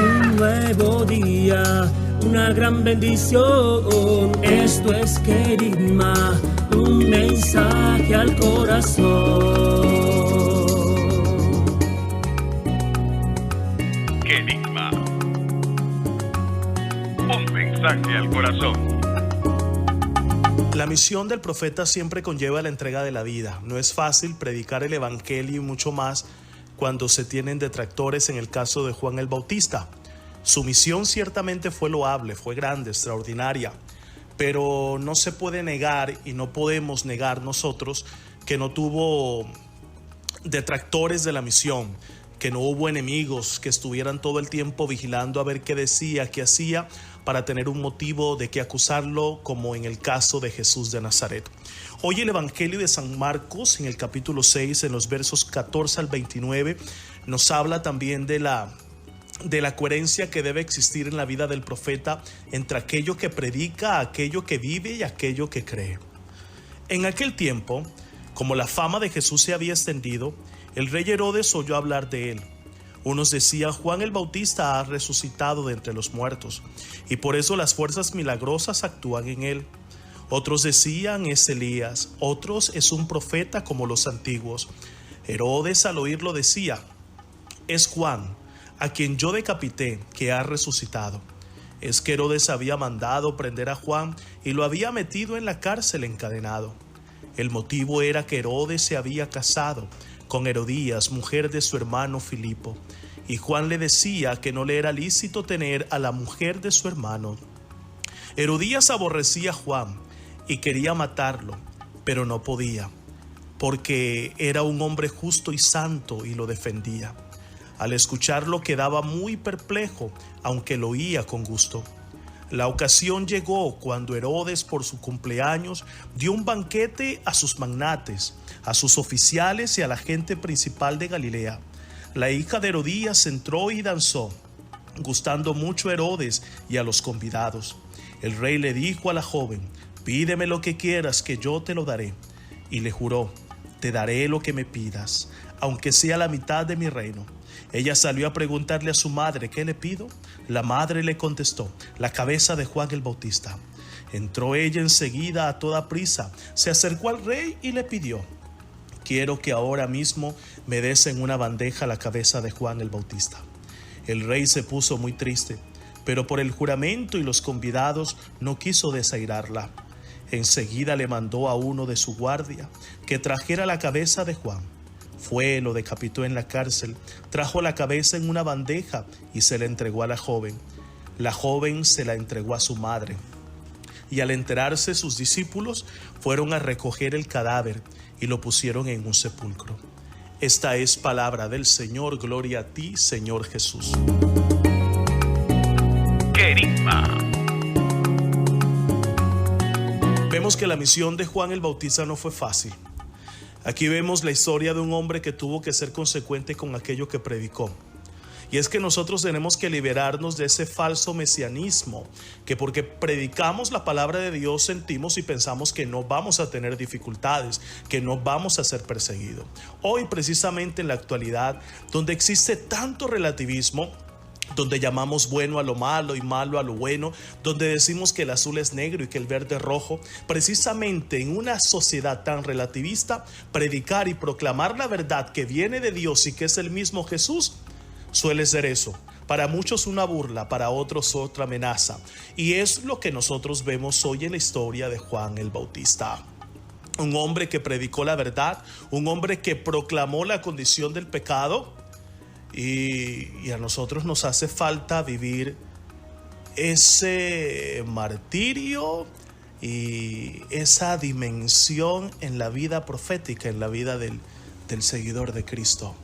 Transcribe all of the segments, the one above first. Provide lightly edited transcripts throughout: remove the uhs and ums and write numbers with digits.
un nuevo día, una gran bendición. Esto es Querigma, un mensaje al corazón. Querigma, un mensaje al corazón. La misión del profeta siempre conlleva la entrega de la vida. No es fácil predicar el evangelio y mucho más cuando se tienen detractores, en el caso de Juan el Bautista. Su misión ciertamente fue loable, fue grande, extraordinaria, pero no se puede negar y no podemos negar nosotros que no tuvo detractores de la misión, que no hubo enemigos que estuvieran todo el tiempo vigilando a ver qué decía, qué hacía, para tener un motivo de qué acusarlo, como en el caso de Jesús de Nazaret. Hoy el Evangelio de San Marcos, en el capítulo 6, en los versos 14 al 29, nos habla también de la coherencia que debe existir en la vida del profeta entre aquello que predica, aquello que vive y aquello que cree. En aquel tiempo, como la fama de Jesús se había extendido, el rey Herodes oyó hablar de él. Unos decían: Juan el Bautista ha resucitado de entre los muertos, y por eso las fuerzas milagrosas actúan en él. Otros decían: es Elías. Otros: es un profeta como los antiguos. Herodes al oírlo decía: es Juan, a quien yo decapité, que ha resucitado. Es que Herodes había mandado prender a Juan y lo había metido en la cárcel encadenado. El motivo era que Herodes se había casado con Herodías, mujer de su hermano Filipo, y Juan le decía que no le era lícito tener a la mujer de su hermano. Herodías aborrecía a Juan y quería matarlo, pero no podía, porque era un hombre justo y santo, y lo defendía. Al escucharlo quedaba muy perplejo, aunque lo oía con gusto. La ocasión llegó cuando Herodes, por su cumpleaños, dio un banquete a sus magnates, a sus oficiales y a la gente principal de Galilea. La hija de Herodías entró y danzó, gustando mucho a Herodes y a los convidados. El rey le dijo a la joven: pídeme lo que quieras, que yo te lo daré. Y le juró: te daré lo que me pidas, aunque sea la mitad de mi reino. Ella salió a preguntarle a su madre: ¿qué le pido? La madre le contestó: la cabeza de Juan el Bautista. Entró ella enseguida a toda prisa, se acercó al rey y le pidió: quiero que ahora mismo me des en una bandeja la cabeza de Juan el Bautista. El rey se puso muy triste, pero por el juramento y los convidados no quiso desairarla. Enseguida le mandó a uno de su guardia que trajera la cabeza de Juan. Fue, lo decapitó en la cárcel, trajo la cabeza en una bandeja y se la entregó a la joven. La joven se la entregó a su madre. Y al enterarse, sus discípulos fueron a recoger el cadáver y lo pusieron en un sepulcro. Esta es palabra del Señor. Gloria a ti, Señor Jesús. Querigma. Vemos que la misión de Juan el Bautista no fue fácil. Aquí vemos la historia de un hombre que tuvo que ser consecuente con aquello que predicó. Y es que nosotros tenemos que liberarnos de ese falso mesianismo, que porque predicamos la palabra de Dios sentimos y pensamos que no vamos a tener dificultades, que no vamos a ser perseguidos. Hoy, precisamente en la actualidad, donde existe tanto relativismo, donde llamamos bueno a lo malo y malo a lo bueno, donde decimos que el azul es negro y que el verde es rojo, precisamente en una sociedad tan relativista, predicar y proclamar la verdad que viene de Dios y que es el mismo Jesús, suele ser eso. Para muchos una burla, para otros otra amenaza. Y es lo que nosotros vemos hoy en la historia de Juan el Bautista. Un hombre que predicó la verdad, un hombre que proclamó la condición del pecado. Y a nosotros nos hace falta vivir ese martirio y esa dimensión en la vida profética, en la vida del seguidor de Cristo.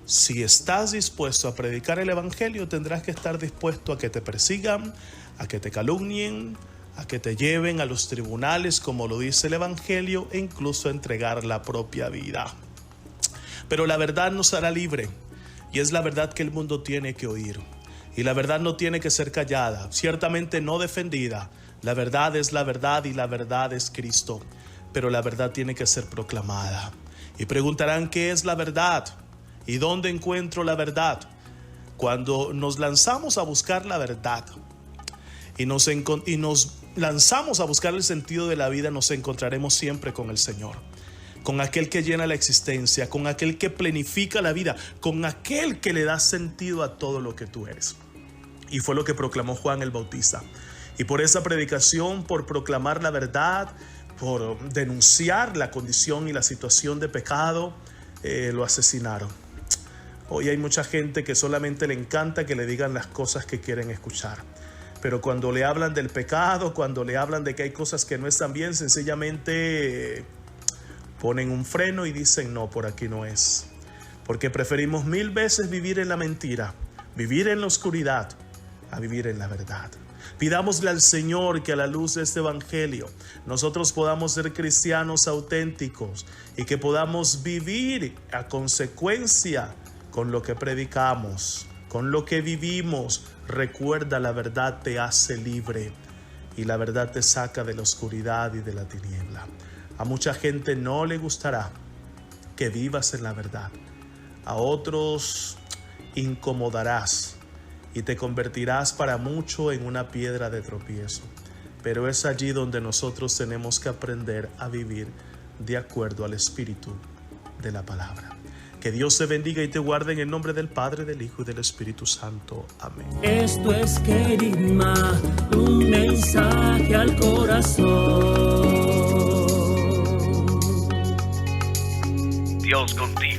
Si estás dispuesto a predicar el evangelio, tendrás que estar dispuesto a que te persigan, a que te calumnien, a que te lleven a los tribunales, como lo dice el evangelio, e incluso a entregar la propia vida. Pero la verdad nos hará libre, y es la verdad que el mundo tiene que oír. Y la verdad no tiene que ser callada, ciertamente no defendida. La verdad es la verdad y la verdad es Cristo. Pero la verdad tiene que ser proclamada. Y preguntarán: ¿qué es la verdad? ¿Y dónde encuentro la verdad? Cuando nos lanzamos a buscar la verdad y nos lanzamos a buscar el sentido de la vida, nos encontraremos siempre con el Señor, con aquel que llena la existencia, con aquel que planifica la vida, con aquel que le da sentido a todo lo que tú eres. Y fue lo que proclamó Juan el Bautista. Y por esa predicación, por proclamar la verdad, por denunciar la condición y la situación de pecado, lo asesinaron. Hoy hay mucha gente que solamente le encanta que le digan las cosas que quieren escuchar. Pero cuando le hablan del pecado, cuando le hablan de que hay cosas que no están bien, sencillamente ponen un freno y dicen no, por aquí no es. Porque preferimos 1000 veces vivir en la mentira, vivir en la oscuridad, a vivir en la verdad. Pidámosle al Señor que a la luz de este evangelio nosotros podamos ser cristianos auténticos y que podamos vivir a consecuencia con lo que predicamos, con lo que vivimos. Recuerda, la verdad te hace libre y la verdad te saca de la oscuridad y de la tiniebla. A mucha gente no le gustará que vivas en la verdad. A otros incomodarás y te convertirás para mucho en una piedra de tropiezo. Pero es allí donde nosotros tenemos que aprender a vivir de acuerdo al espíritu de la palabra. Que Dios te bendiga y te guarde en el nombre del Padre, del Hijo y del Espíritu Santo. Amén. Esto es Querigma, un mensaje al corazón. Dios contigo.